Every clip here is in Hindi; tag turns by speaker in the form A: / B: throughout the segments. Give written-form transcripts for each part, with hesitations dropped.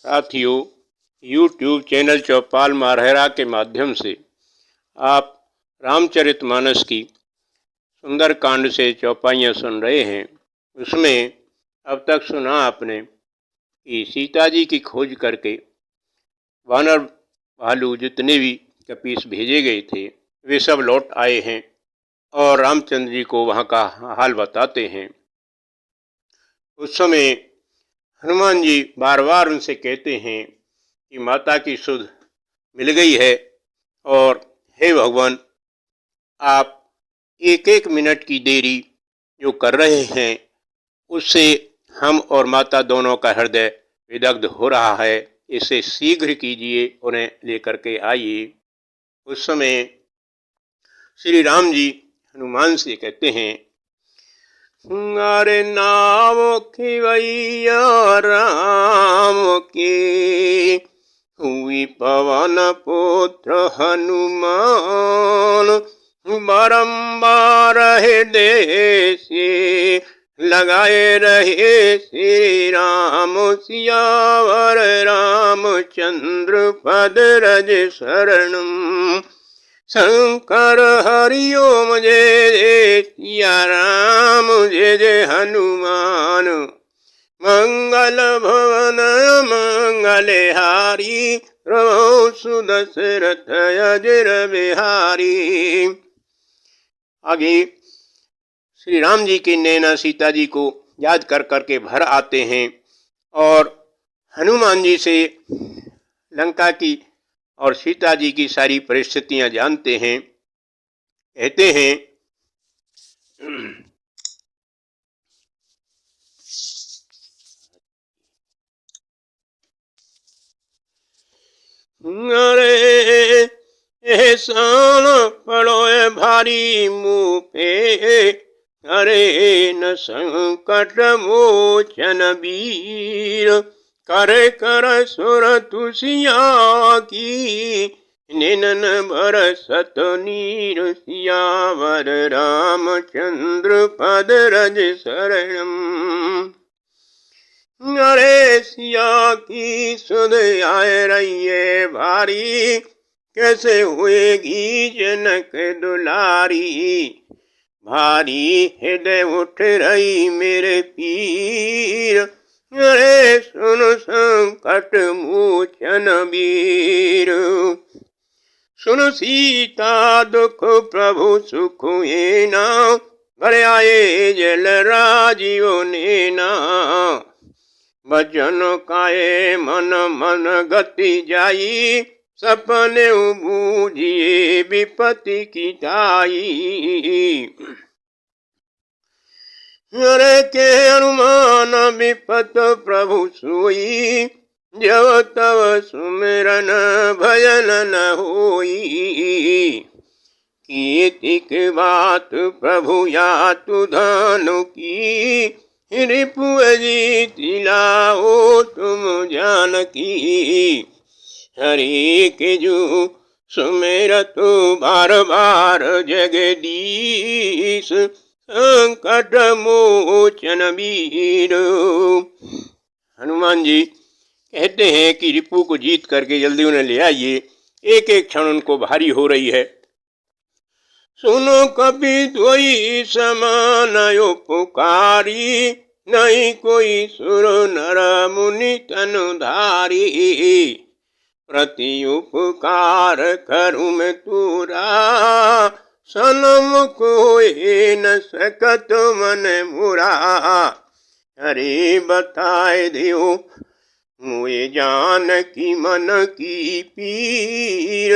A: साथियों, YouTube चैनल चौपाल मारहरा के माध्यम से आप रामचरितमानस की सुंदरकांड से चौपाइयाँ सुन रहे हैं। उसमें अब तक सुना आपने कि सीता जी की खोज करके वानर भालू जितने भी कपीस भेजे गए थे वे सब लौट आए हैं और रामचंद्र जी को वहाँ का हाल बताते हैं। उस समय हनुमान जी बार बार उनसे कहते हैं कि माता की सुध मिल गई है और हे भगवान, आप एक एक मिनट की देरी जो कर रहे हैं उससे हम और माता दोनों का हृदय विदग्ध हो रहा है। इसे शीघ्र कीजिए, उन्हें लेकर के आइए। उस समय श्री राम जी हनुमान से कहते हैं, अरे नाम खिवैया राम की, हुई पवन पुत्र हनुमान, बारंबार हृदय से लगाए रहे श्री राम, सियावर रामचंद्र पद रज शरणम, शंकर हरिओम जय जय सिया राम, जय जय हनुमान, मंगल भवन मंगलहारी, प्रभु सुदशरथ अजर बिहारी। आगे श्री राम जी के नैना सीता जी को याद कर करके भर आते हैं और हनुमान जी से लंका की और सीता जी की सारी परिस्थितियां जानते हैं। कहते हैं, अरे एहसान पड़ो भारी मुँह पे, अरे न संकट मोचन वीर, कर कर सुर तुसिया की, निनन बरसत नीर, सियावर रामचंद्र पद रज शरणम, अरे सिया की सुध आए रहिए भारी, कैसे हुएगी जनक दुलारी, भारी हृदय उठ रही मेरे पीर, अरे सुन संकट मोचन वीर, सुन सीता दुख प्रभु सुख हेना, भर आए जल राजीव नैना, भजन काए मन मन गति जाई, सपने बूझिए विपत्ति की दाई, अरे के हनुमान विपत प्रभु सोई, जब तब सुमिरन भजन न होई, कीर्तिक बात प्रभु या तु धनु की, रिपु जीत लाओ तुम जानकी, हरि के जो सुमेरत बार बार जगदीश, संकट मोचन वीर। हनुमान जी कहते हैं कि रिपु को जीत करके जल्दी उन्हें ले आइए, एक एक क्षण उनको भारी हो रही है। सुनो कभी कोई समान उपकारी, नहीं कोई सुर नर मुनि तनुधारी, प्रति उपकार करूँ मैं तूरा, सन्मुख होए न सकत मन मुरा, अरे बताए दियो मुए जान की मन की पीर,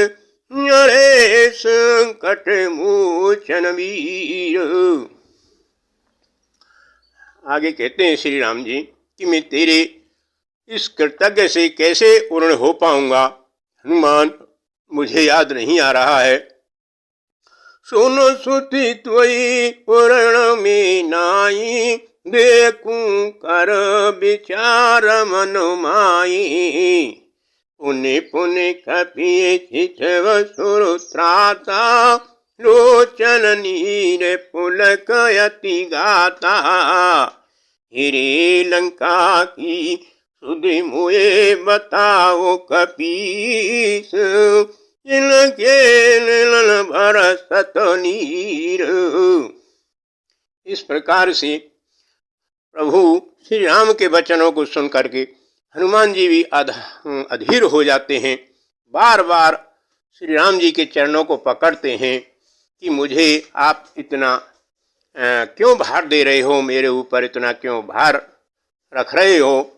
A: अरे संकट मोचन वीर। आगे कहते हैं श्री राम जी कि मैं तेरे इस कृतज्ञ से कैसे पूर्ण हो पाऊंगा हनुमान, मुझे याद नहीं आ रहा है। सुनो सुति त्वयि पूर्ण में नाई, देखूं कर विचार मन माई, पुण्य पुण्य कपि चितव सुर त्राता, लोचन नीर पुलक यति गाता, हिरे लंका की सुधि मुए बताओ कपीस, जिनके नयन बरसत नीर। इस प्रकार से प्रभु श्री राम के वचनों को सुन करके हनुमान जी भी अधीर हो जाते हैं। बार बार श्री राम जी के चरणों को पकड़ते हैं कि मुझे आप इतना क्यों भार दे रहे हो, मेरे ऊपर इतना क्यों भार रख रहे हो।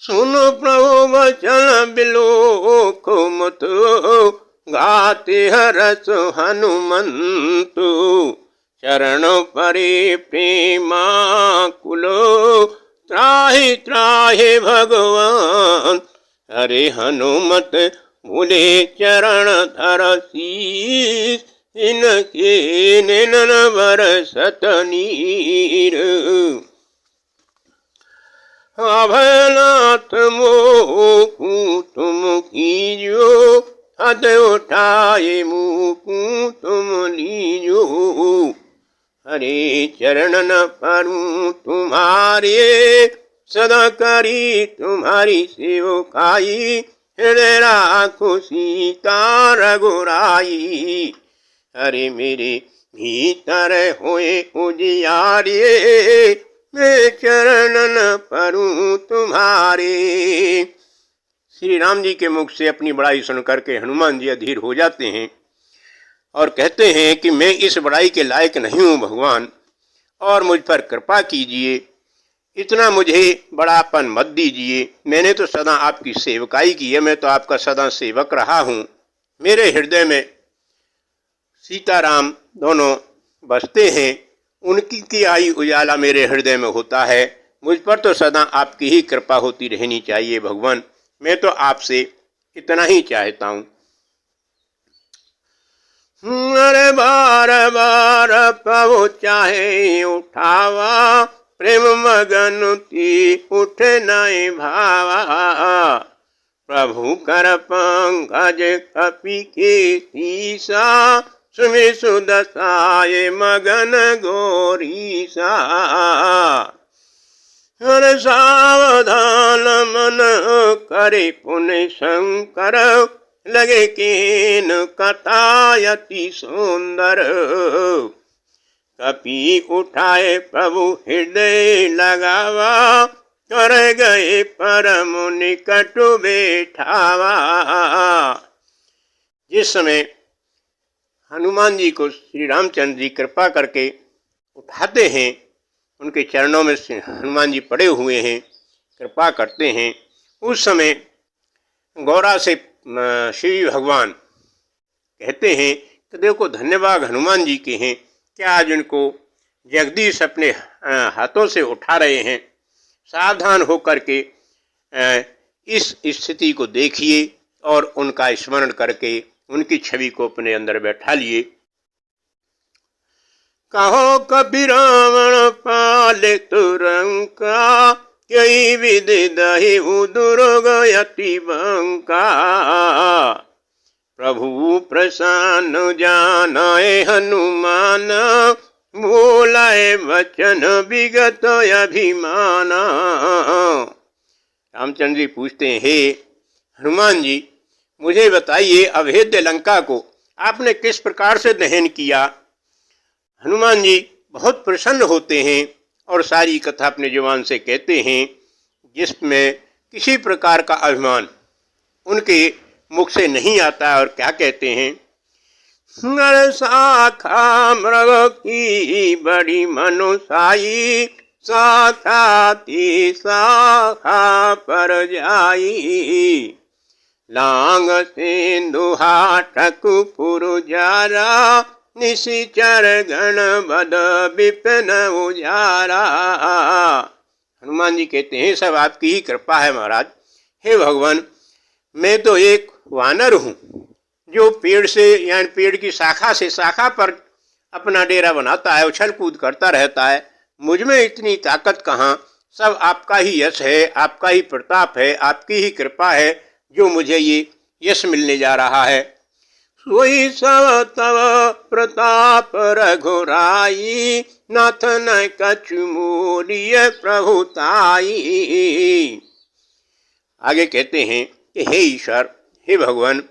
A: सुनो प्रभु वचन बिलोक मत, गाते हरस हनुमंतु। चरण परे प्रेमाकुलो, त्राहि त्राहि भगवान। हरे हनुमत मुले चरण धर शीस, इनके नयन बरसत नीर। अभयनाथ मोकु तुम कीजो, हद उठाए मुकु तुम लीजो। हरे चरण न परूं तुम्हारे, सदा करी तुम्हारी सेवकाई। हृदय राखो सीता रघुराई, हरे मेरे भीतर होए उजियारे। मैं चरण न परूं तुम्हारे। श्री राम जी के मुख से अपनी बड़ाई सुन करके हनुमान जी अधीर हो जाते हैं और कहते हैं कि मैं इस बड़ाई के लायक नहीं हूँ भगवान, और मुझ पर कृपा कीजिए, इतना मुझे बड़ापन मत दीजिए। मैंने तो सदा आपकी सेवकाई की है, मैं तो आपका सदा सेवक रहा हूँ। मेरे हृदय में सीताराम दोनों बसते हैं, उनकी की आई उजाला मेरे हृदय में होता है। मुझ पर तो सदा आपकी ही कृपा होती रहनी चाहिए भगवान, मैं तो आपसे इतना ही चाहता हूँ। अरे बार बार प्रभु चाहे उठावा, प्रेम मगन ती उठ नहीं भावा। प्रभु कर पंकज कपि के सीसा, सुमि सुदसाए मगन गोरीसा। हर सावधान मन करे पुण्य शंकर, लगे केन कथा अति सुंदर। कपि उठाए प्रभु हृदय लगावा, कर गए परम निकट बैठावा। जिस समय हनुमान जी को श्री रामचंद्र जी कृपा करके उठाते हैं, उनके चरणों में हनुमान जी पड़े हुए हैं, कृपा करते हैं, उस समय गौरा से श्री भगवान कहते हैं कि देखो धन्यवाद हनुमान जी के हैं, क्या आज उनको जगदीश अपने हाथों से उठा रहे हैं। सावधान होकर के इस स्थिति को देखिए और उनका स्मरण करके उनकी छवि को अपने अंदर बैठा लिए। कहो कपि रावण पाले तुरंका, कई विधि दहि दुर्ग अति बंका। प्रभु प्रसन्न जानाए हनुमान, बोलाए वचन विगत अभिमान। रामचंद्र जी पूछते हैं, हे हनुमान जी मुझे बताइए अभेद्य लंका को आपने किस प्रकार से दहन किया। हनुमान जी बहुत प्रसन्न होते हैं और सारी कथा अपने जुबान से कहते हैं, जिसमें किसी प्रकार का अभिमान उनके मुख से नहीं आता। और क्या कहते हैं, नर शाखा मृग की बड़ी मनुसाई, शाखाती शाखा पर जाई। लांग सिंधु हाटक पुरजारा, निशिचर गण बद विपिन उजारा। हनुमान जी कहते हैं सब आपकी ही कृपा है महाराज। हे भगवान मैं तो एक वानर हूँ जो पेड़ से यानी पेड़ की शाखा से शाखा पर अपना डेरा बनाता है, उछल कूद करता रहता है। मुझ में इतनी ताकत कहाँ, सब आपका ही यश है, आपका ही प्रताप है, आपकी ही कृपा है जो मुझे ये यश मिलने जा रहा है। सोई सव तव प्रताप रघुराई, नाथ न कछु मोरिय प्रभुताई। आगे कहते हैं कि हे ईश्वर, हे भगवान,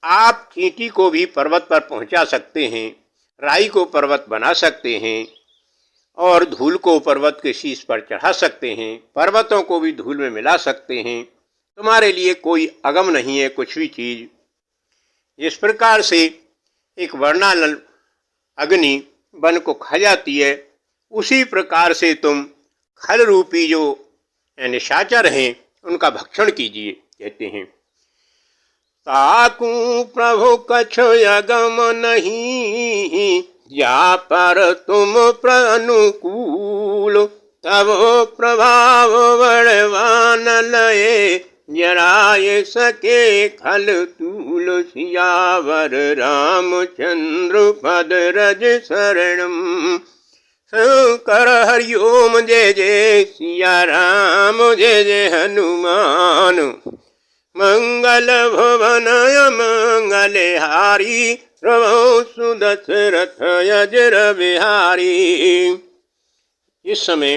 A: आप चींटी को भी पर्वत पर पहुंचा सकते हैं, राई को पर्वत बना सकते हैं और धूल को पर्वत के शीश पर चढ़ा सकते हैं, पर्वतों को भी धूल में मिला सकते हैं। तुम्हारे लिए कोई अगम नहीं है कुछ भी चीज। जिस प्रकार से एक वर्णानल अग्नि वन को खा जाती है, उसी प्रकार से तुम खल रूपी जो निशाचर हैं उनका भक्षण कीजिए। कहते हैं ताकू प्रभु कछु अगम नहीं, या पर तुम अनुकूल, तब प्रभाव बड़वान लये, जराय सके खल तूल। सियावर रामचंद्र पद रज शरणम, शंकर हरिओम जय जय सिया राम, जय जय हनुमान। मंगल भवनय मंगलहारी, प्रभु सुदशरथ अजर बिहारी। इस समय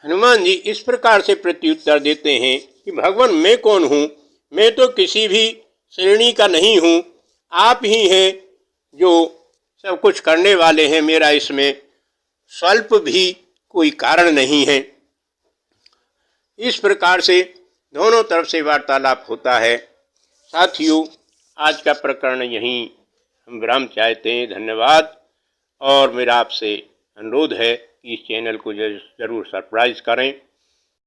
A: हनुमान जी इस प्रकार से प्रत्युत्तर देते हैं कि भगवान मैं कौन हूँ, मैं तो किसी भी श्रेणी का नहीं हूँ, आप ही हैं जो सब कुछ करने वाले हैं, मेरा इसमें स्वल्प भी कोई कारण नहीं है। इस प्रकार से दोनों तरफ से वार्तालाप होता है। साथियों, आज का प्रकरण यहीं हम विराम चाहते हैं। धन्यवाद। और मेरा आपसे अनुरोध है कि इस चैनल को जरूर सब्सक्राइब करें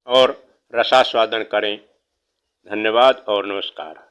A: और रसास्वादन करें। धन्यवाद और नमस्कार।